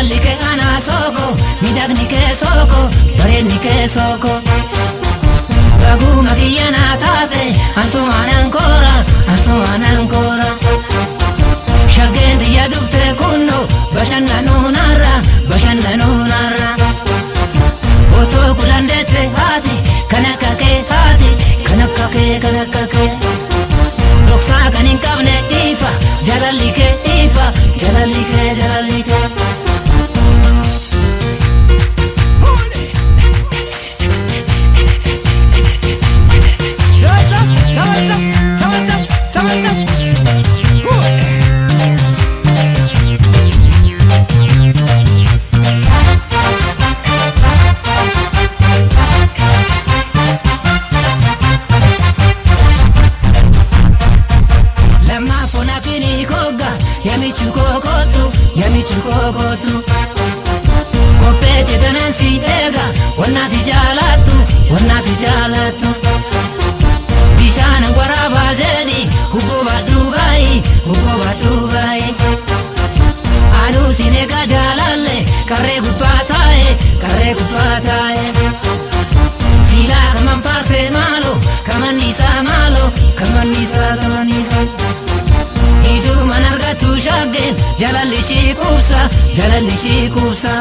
jalalli kee ana soko midagni kee soko bareedni kee soko baguma kiyyana taate ansumaan ankora shaggeen xiyya dhufte kunno bashannanuunarra otoo kulandeesse haati kan akka kee dhoksaa kan hin qabne ifa jalalli kee yamichu kokotu kophee jetanan si eega wannaati jaalatu bishaan waraabaa jedhi hubboo badhuu baay'ee aduu sin eega jaalalle qarree gubbaa taa'e silaa kaman faarse maalo kamannisaa iduman argatu shaggeen jalalli shii qubsa